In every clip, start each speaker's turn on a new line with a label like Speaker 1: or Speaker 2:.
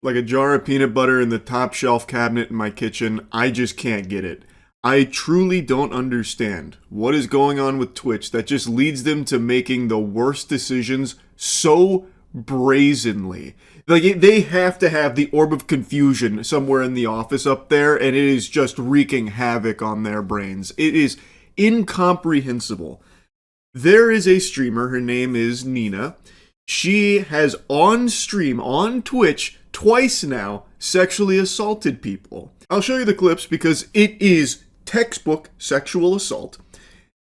Speaker 1: like a jar of peanut butter in the top shelf cabinet in my kitchen. I just can't get it. I truly don't understand what is going on with Twitch that just leads them to making the worst decisions so brazenly. Like, they have to have the orb of confusion somewhere in the office up there, and it is just wreaking havoc on their brains. It is incomprehensible. There is a streamer, her name is Nina. She has on stream, on Twitch, twice now, sexually assaulted people. I'll show you the clips because it is textbook sexual assault.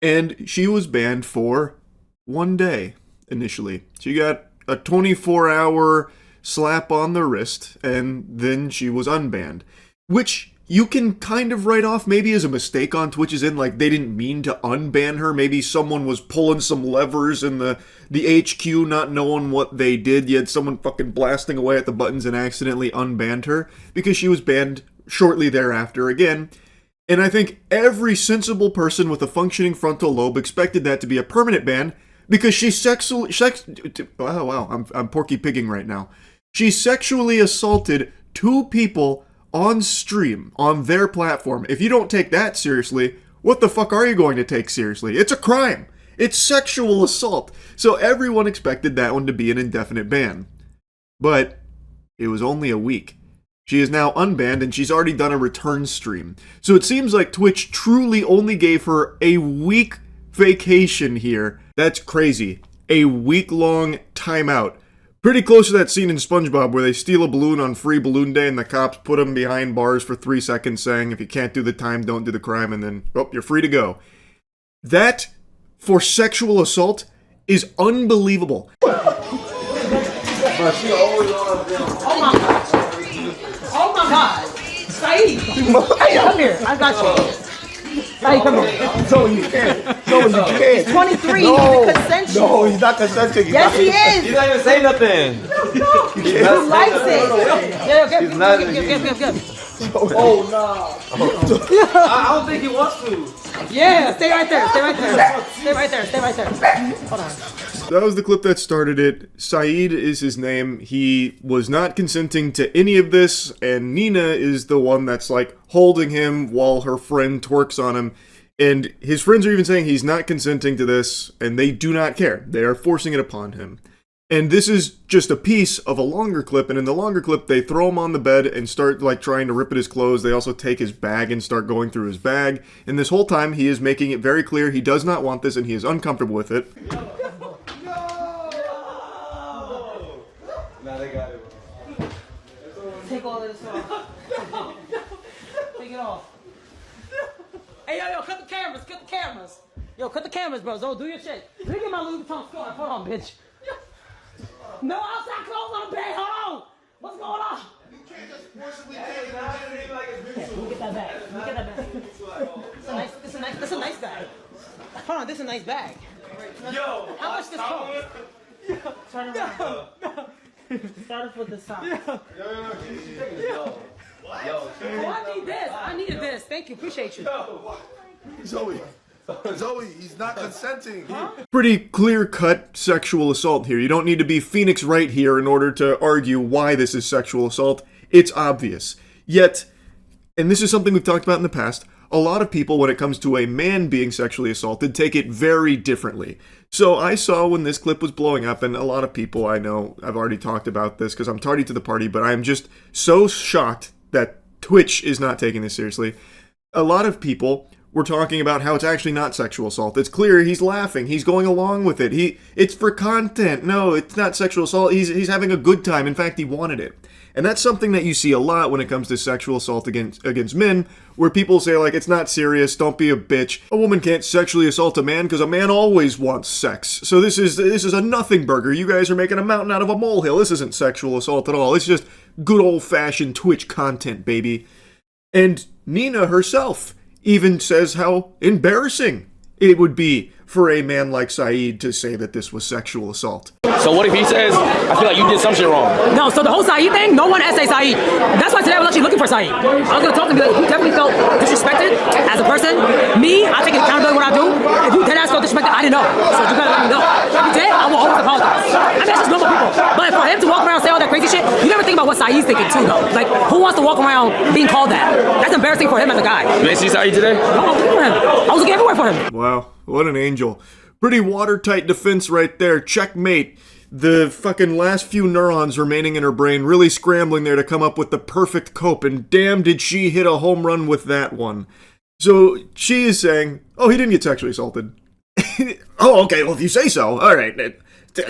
Speaker 1: And she was banned for 1 day, initially. She got a 24-hour slap on the wrist, and then she was unbanned. Which you can kind of write off maybe as a mistake on Twitch's end, like they didn't mean to unban her. Maybe someone was pulling some levers in the HQ, not knowing what they did. You had someone fucking blasting away at the buttons and accidentally unbanned her, because she was banned shortly thereafter again. And I think every sensible person with a functioning frontal lobe expected that to be a permanent ban, because she I'm Porky Pigging right now. She sexually assaulted 2 people on stream, on their platform. If you don't take that seriously, what the fuck are you going to take seriously? It's a crime. It's sexual assault. So everyone expected that one to be an indefinite ban. But it was only a week. She is now unbanned, and she's already done a return stream. So it seems like Twitch truly only gave her a week vacation here. That's crazy. A week-long timeout. Pretty close to that scene in SpongeBob where they steal a balloon on Free Balloon Day and the cops put them behind bars for 3 seconds saying, if you can't do the time, don't do the crime, and then, oh, you're free to go. That, for sexual assault, is unbelievable.
Speaker 2: Oh my God! Saeed! Come here, I got you. Saeed, come here.
Speaker 3: No, you can't. No, you can't.
Speaker 2: 23,
Speaker 3: no.
Speaker 2: he's consensual.
Speaker 3: No, he's not consenting.
Speaker 2: Yes, he is.
Speaker 4: He's not even saying nothing.
Speaker 2: No. He likes it. Yeah, give.
Speaker 3: Oh, no.
Speaker 4: I don't think he wants to.
Speaker 2: Yeah, stay right there. Stay right there. Hold on.
Speaker 1: That was the clip that started it. Saeed is his name. He was not consenting to any of this, and Nina is the one that's like holding him while her friend twerks on him. And his friends are even saying he's not consenting to this, and they do not care. They are forcing it upon him. And this is just a piece of a longer clip, and in the longer clip, they throw him on the bed and start like trying to rip at his clothes. They also take his bag and start going through his bag. And this whole time, he is making it very clear he does not want this, and he is uncomfortable with it.
Speaker 4: Now they got it.
Speaker 2: Take all of this off. Take it off. Hey, yo, cut the cameras. Yo, cut the cameras, bro. Zo, do your shit. Look at my Louis Vuitton scarf. Hold on, bitch. No outside clothes on the bed. Hold on. What's going on?
Speaker 3: You can't just forcibly take it.
Speaker 2: Let me get that bag. This is a nice bag. Hold on, this is a nice bag.
Speaker 4: Yo,
Speaker 2: how much this cost? Turn around. Start off with the sock.
Speaker 4: Yo.
Speaker 2: Oh, I need this. I needed this. Thank you. Appreciate you.
Speaker 3: Zoe, he's not consenting.
Speaker 2: Huh?
Speaker 1: Pretty clear-cut sexual assault here. You don't need to be Phoenix Wright here in order to argue why this is sexual assault. It's obvious. Yet, and this is something we've talked about in the past, a lot of people, when it comes to a man being sexually assaulted, take it very differently. So I saw when this clip was blowing up, and a lot of people I know, I've already talked about this because I'm tardy to the party, but I'm just so shocked that Twitch is not taking this seriously. A lot of people were talking about how it's actually not sexual assault. It's clear he's laughing. He's going along with it. It's for content. No, it's not sexual assault. He's having a good time. In fact, he wanted it. And that's something that you see a lot when it comes to sexual assault against men, where people say, like, it's not serious, don't be a bitch. A woman can't sexually assault a man because a man always wants sex. So this is a nothing burger. You guys are making a mountain out of a molehill. This isn't sexual assault at all. It's just good old-fashioned Twitch content, baby. And Nina herself even says how embarrassing it would be for a man like Saeed to say that this was sexual assault.
Speaker 5: So what if he says, I feel like you did some shit wrong?
Speaker 6: No, so the whole Saeed thing, no one essay Saeed. That's why today I was actually looking for Saeed. I was going to talk to him, like, he definitely felt disrespected as a person. Me, I take accountability when I do. If you dead ass felt disrespected, disrespected. I didn't know. So you gotta let me know. If you did, I will always apologize. I mean, that's just normal people. But for him to walk around and say all that crazy shit, you never think about what Saeed's thinking too, though. Like, who wants to walk around being called that? That's embarrassing for him as a guy.
Speaker 5: You ain't see Saeed today?
Speaker 6: I was looking for him. I was looking everywhere for him.
Speaker 1: Wow, what an angel. Pretty watertight defense right there. Checkmate. The fucking last few neurons remaining in her brain really scrambling there to come up with the perfect cope, and damn did she hit a home run with that one. So she is saying, oh, he didn't get sexually assaulted. Oh, okay, well, if you say so, all right.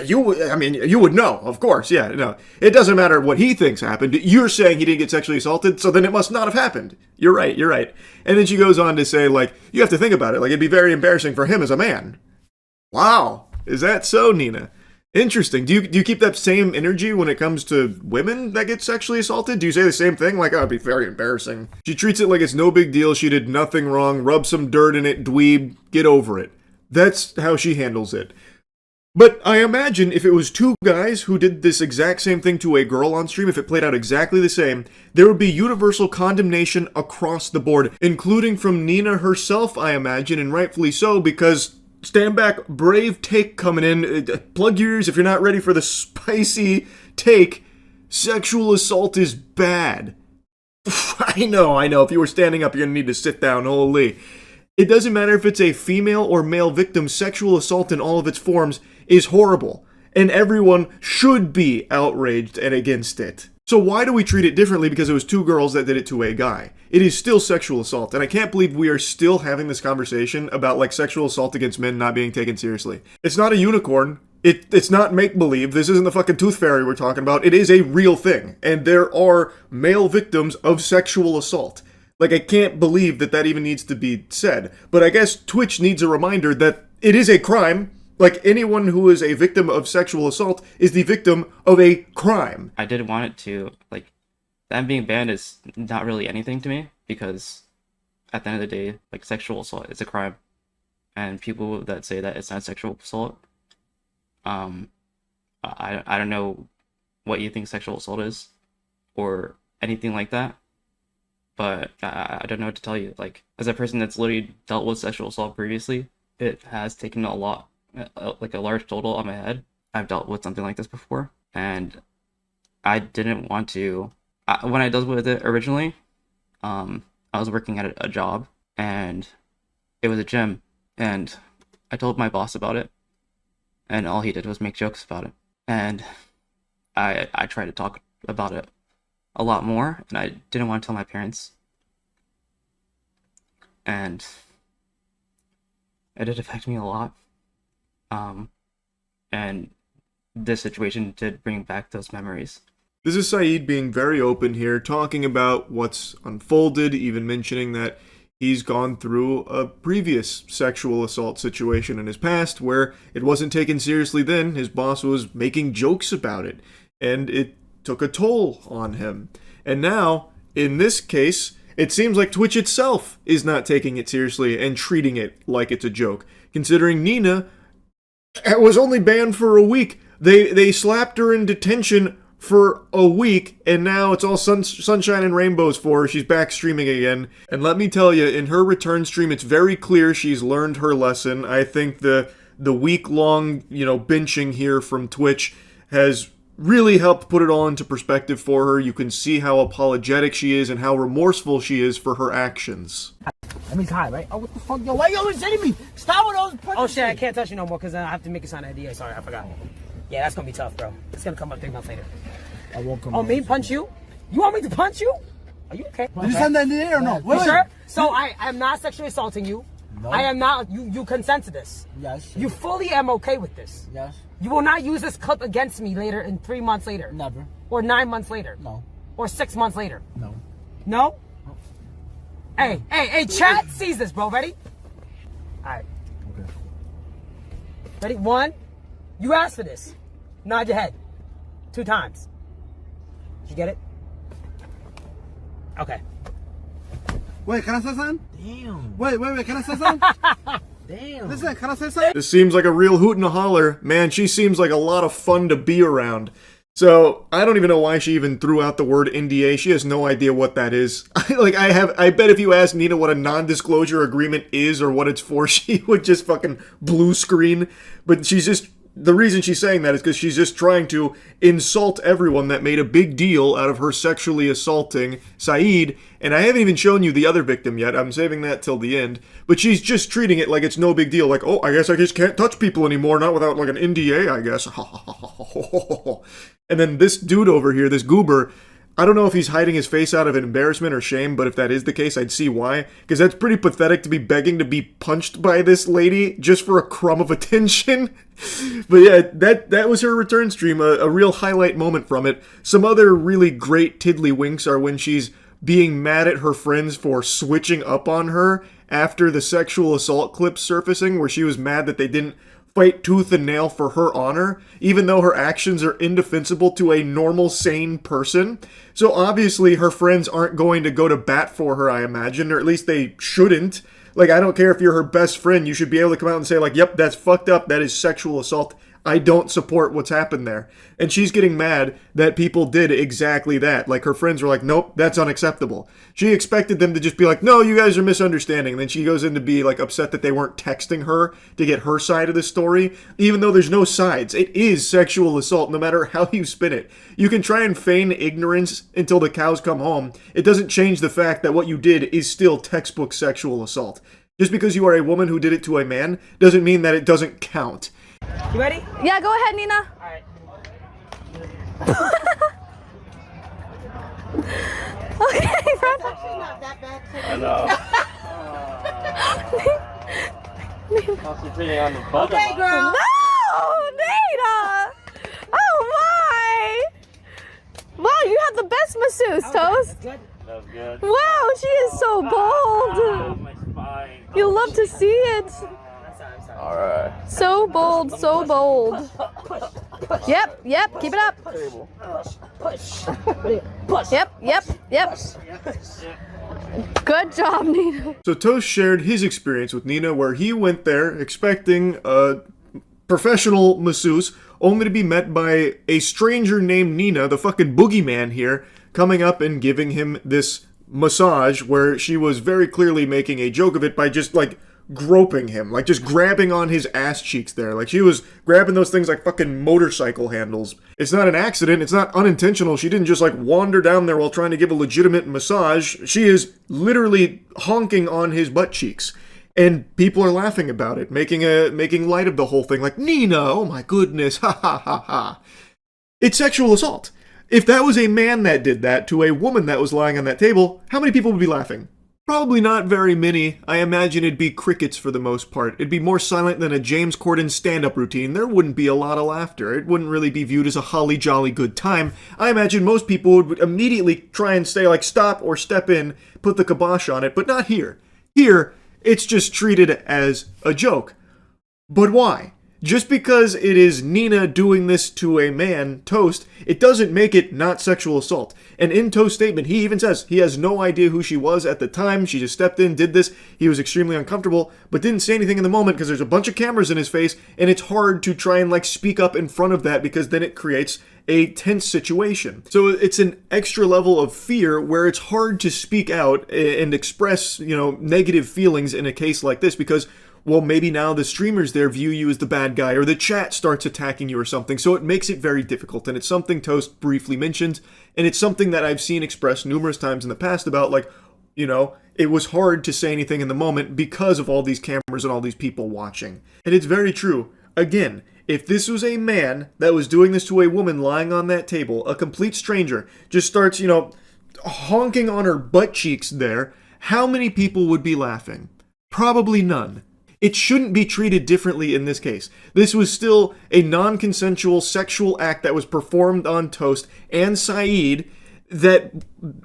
Speaker 1: You would know, of course, yeah, no. It doesn't matter what he thinks happened. You're saying he didn't get sexually assaulted, so then it must not have happened. You're right. And then she goes on to say, like, you have to think about it. Like, it'd be very embarrassing for him as a man. Wow. Is that so, Nina? Interesting. Do you keep that same energy when it comes to women that get sexually assaulted? Do you say the same thing? Like, oh, it'd be very embarrassing. She treats it like it's no big deal. She did nothing wrong. Rub some dirt in it, dweeb. Get over it. That's how she handles it. But I imagine if it was two guys who did this exact same thing to a girl on stream, if it played out exactly the same, there would be universal condemnation across the board, including from Nina herself, I imagine, and rightfully so, because... Stand back, brave take coming in. Plug your ears if you're not ready for the spicy take. Sexual assault is bad. I know. If you were standing up, you're gonna need to sit down. Holy. It doesn't matter if it's a female or male victim, sexual assault in all of its forms is horrible. And everyone should be outraged and against it. So why do we treat it differently because it was two girls that did it to a guy? It is still sexual assault, and I can't believe we are still having this conversation about, like, sexual assault against men not being taken seriously. It's not a unicorn. It's not make-believe. This isn't the fucking tooth fairy we're talking about. It is a real thing, and there are male victims of sexual assault. Like, I can't believe that even needs to be said. But I guess Twitch needs a reminder that it is a crime. Like, anyone who is a victim of sexual assault is the victim of a crime.
Speaker 7: I did want it to, like, them being banned is not really anything to me, because at the end of the day, like, sexual assault is a crime. And people that say that it's not sexual assault, I don't know what you think sexual assault is, or anything like that, but I don't know what to tell you. Like, as a person that's literally dealt with sexual assault previously, it has taken a lot. Like a large total on my head. I've dealt with something like this before, and I didn't want to. When I dealt with it originally, I was working at a job, and it was a gym, and I told my boss about it, and all he did was make jokes about it. And I tried to talk about it a lot more, and I didn't want to tell my parents, and it did affect me a lot. And this situation did bring back those memories.
Speaker 1: This is Saeed being very open here, talking about what's unfolded, even mentioning that he's gone through a previous sexual assault situation in his past where it wasn't taken seriously then. His boss was making jokes about it, and it took a toll on him. And now, in this case, it seems like Twitch itself is not taking it seriously and treating it like it's a joke, considering Nina was only banned for a week. They slapped her in detention for a week, and now it's all sunshine and rainbows for her. She's back streaming again. And let me tell you, in her return stream, it's very clear she's learned her lesson. I think the week-long, benching here from Twitch has really helped put it all into perspective for her. You can see how apologetic she is and how remorseful she is for her actions.
Speaker 2: That means hi, right? Oh, what the fuck, yo? Why you always hitting me? Stop with those punches. Oh, shit, I can't touch you no more because I have to make a sign of DA. Sorry, I forgot. Yeah, that's going to be tough, bro. It's going to come up 3 months later.
Speaker 3: I won't come.
Speaker 2: Oh, me? Punch you? You want me to punch you? Are you okay?
Speaker 3: Did you send that NDA or no?
Speaker 2: You sure? So I am not sexually assaulting you. No. I am not. You consent to this.
Speaker 3: Yes.
Speaker 2: You fully am okay with this.
Speaker 3: Yes.
Speaker 2: You will not use this clip against me later in 3 months later.
Speaker 3: Never.
Speaker 2: Or 9 months later.
Speaker 3: No.
Speaker 2: Or 6 months later.
Speaker 3: No.
Speaker 2: No? Hey, chat sees this, bro. Ready? Alright.
Speaker 3: Okay.
Speaker 2: Ready? 1. You asked for this. Nod your head. 2 times. Did you get it? Okay.
Speaker 3: Wait, can I say something?
Speaker 2: Damn.
Speaker 3: Wait, can I say something?
Speaker 2: Damn.
Speaker 3: Listen, can I say something?
Speaker 1: This seems like a real hoot and a holler. Man, she seems like a lot of fun to be around. So I don't even know why she even threw out the word NDA. She has no idea what that is. I bet if you ask Nina what a non-disclosure agreement is or what it's for, she would just fucking blue screen. But the reason she's saying that is because she's just trying to insult everyone that made a big deal out of her sexually assaulting Saeed. And I haven't even shown you the other victim yet. I'm saving that till the end. But she's just treating it like it's no big deal. Like, oh, I guess I just can't touch people anymore. Not without like an NDA, I guess. And then this dude over here, this goober, I don't know if he's hiding his face out of embarrassment or shame, but if that is the case, I'd see why. Because that's pretty pathetic to be begging to be punched by this lady just for a crumb of attention. But yeah, that was her return stream, a real highlight moment from it. Some other really great tiddlywinks are when she's being mad at her friends for switching up on her after the sexual assault clip surfacing, where she was mad that they didn't fight tooth and nail for her honor, even though her actions are indefensible to a normal, sane person. So obviously her friends aren't going to go to bat for her, I imagine, or at least they shouldn't. Like, I don't care if you're her best friend, you should be able to come out and say, like, yep, that's fucked up, that is sexual assault. I don't support what's happened there. And she's getting mad that people did exactly that. Like, her friends were like, nope, that's unacceptable. She expected them to just be like, no, you guys are misunderstanding. And then she goes in to be, like, upset that they weren't texting her to get her side of the story, even though there's no sides. It is sexual assault, no matter how you spin it. You can try and feign ignorance until the cows come home. It doesn't change the fact that what you did is still textbook sexual assault. Just because you are a woman who did it to a man doesn't mean that it doesn't count.
Speaker 6: You ready?
Speaker 8: Yeah, go ahead, Nina.
Speaker 6: All right.
Speaker 8: Okay, Fred.
Speaker 2: Actually not that bad.
Speaker 4: I know. Concentrating on the bug.
Speaker 2: Okay, girl.
Speaker 8: No, Nina. Oh my. Wow, you have the best masseuse, Toast.
Speaker 6: Good.
Speaker 4: That was good.
Speaker 8: Wow, she is so bold.
Speaker 4: My spine.
Speaker 8: You love to see it.
Speaker 4: All right.
Speaker 8: So bold, so bold. Yep, keep it up.
Speaker 6: Push.
Speaker 8: Yep. Good job, Nina.
Speaker 1: So Toast shared his experience with Nina, where he went there expecting a professional masseuse, only to be met by a stranger named Nina, the fucking boogeyman here, coming up and giving him this massage where she was very clearly making a joke of it by just, like, groping him, like just grabbing on his ass cheeks there. Like she was grabbing those things like fucking motorcycle handles. It's not an accident. It's not unintentional. She didn't just like wander down there while trying to give a legitimate massage. She is literally honking on his butt cheeks. And people are laughing about it, making light of the whole thing. Like, Nina, oh my goodness, ha ha ha ha. It's sexual assault. If that was a man that did that to a woman that was lying on that table, how many people would be laughing? Probably not very many. I imagine it'd be crickets for the most part. It'd be more silent than a James Corden stand-up routine. There wouldn't be a lot of laughter. It wouldn't really be viewed as a holly jolly good time. I imagine most people would immediately try and say like stop or step in, put the kibosh on it, but not here. Here, it's just treated as a joke. But why? Just because it is Nina doing this to a man, Toast, it doesn't make it not sexual assault. And in Toast's statement, he even says he has no idea who she was at the time. She just stepped in, did this. He was extremely uncomfortable, but didn't say anything in the moment because there's a bunch of cameras in his face, and it's hard to try and like speak up in front of that because then it creates a tense situation. So it's an extra level of fear where it's hard to speak out and express, negative feelings in a case like this because, well, maybe now the streamers there view you as the bad guy or the chat starts attacking you or something. So it makes it very difficult. And it's something Toast briefly mentioned. And it's something that I've seen expressed numerous times in the past about like, it was hard to say anything in the moment because of all these cameras and all these people watching. And it's very true. Again, if this was a man that was doing this to a woman lying on that table, a complete stranger, just starts, honking on her butt cheeks there, how many people would be laughing? Probably none. It shouldn't be treated differently in this case. This was still a non-consensual sexual act that was performed on Toast and Saeed that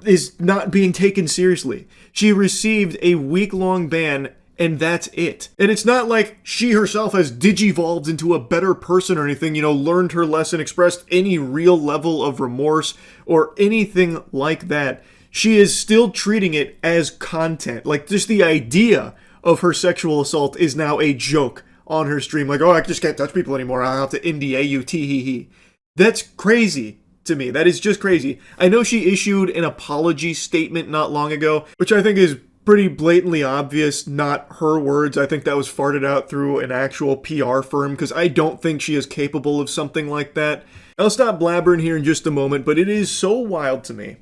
Speaker 1: is not being taken seriously. She received a week-long ban and that's it. And it's not like she herself has digivolved into a better person or anything, learned her lesson, expressed any real level of remorse or anything like that. She is still treating it as content. Like just the idea of her sexual assault is now a joke on her stream. Like, oh, I just can't touch people anymore. I'll have to NDA you, tee-hee-hee. That's crazy. to me. That is just crazy. I know she issued an apology statement not long ago, which I think is pretty blatantly obvious, not her words. I think that was farted out through an actual PR firm, because I don't think she is capable of something like that. I'll stop blabbering here in just a moment, but it is so wild to me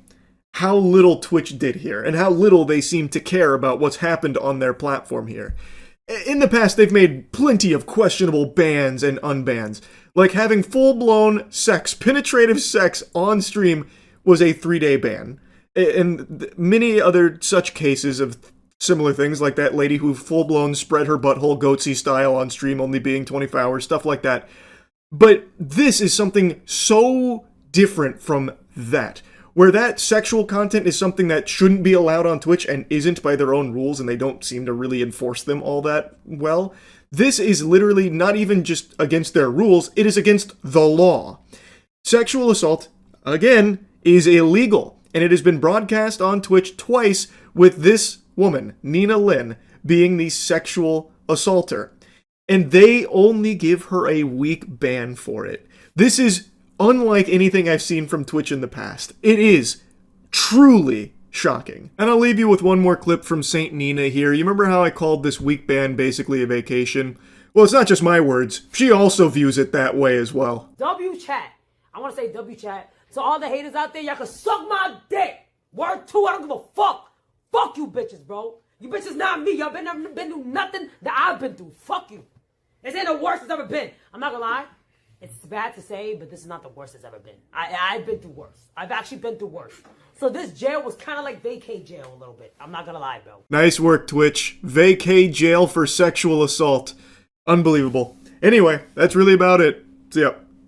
Speaker 1: how little Twitch did here, and how little they seem to care about what's happened on their platform here. In the past, they've made plenty of questionable bans and unbans. Like having full-blown sex, penetrative sex on stream was a 3-day ban. And many other such cases of similar things, like that lady who full-blown spread her butthole goatsy style on stream only being 24 hours, stuff like that. But this is something so different from that, where that sexual content is something that shouldn't be allowed on Twitch and isn't by their own rules, and they don't seem to really enforce them all that well. This is literally not even just against their rules, it is against the law. Sexual assault, again, is illegal, and it has been broadcast on Twitch twice with this woman, Nina Lynn, being the sexual assaulter. And they only give her a week ban for it. This is unlike anything I've seen from Twitch in the past. It is truly shocking. And I'll leave you with one more clip from Saint Nina here. You remember how I called this week ban basically a vacation? Well, it's not just my words. She also views it that way as well.
Speaker 6: W chat. I want to say W chat. So all the haters out there, y'all can suck my dick. Word 2, I don't give a fuck. Fuck you bitches, bro. You bitches not me. Y'all been through nothing that I've been through. Fuck you. This ain't the worst it's ever been. I'm not gonna lie. It's bad to say, but this is not the worst it's ever been. I've been through worse. I've actually been through worse. So this jail was kind of like vacay jail a little bit. I'm not gonna lie, bro.
Speaker 1: Nice work, Twitch. Vacay jail for sexual assault. Unbelievable. Anyway, that's really about it. See ya.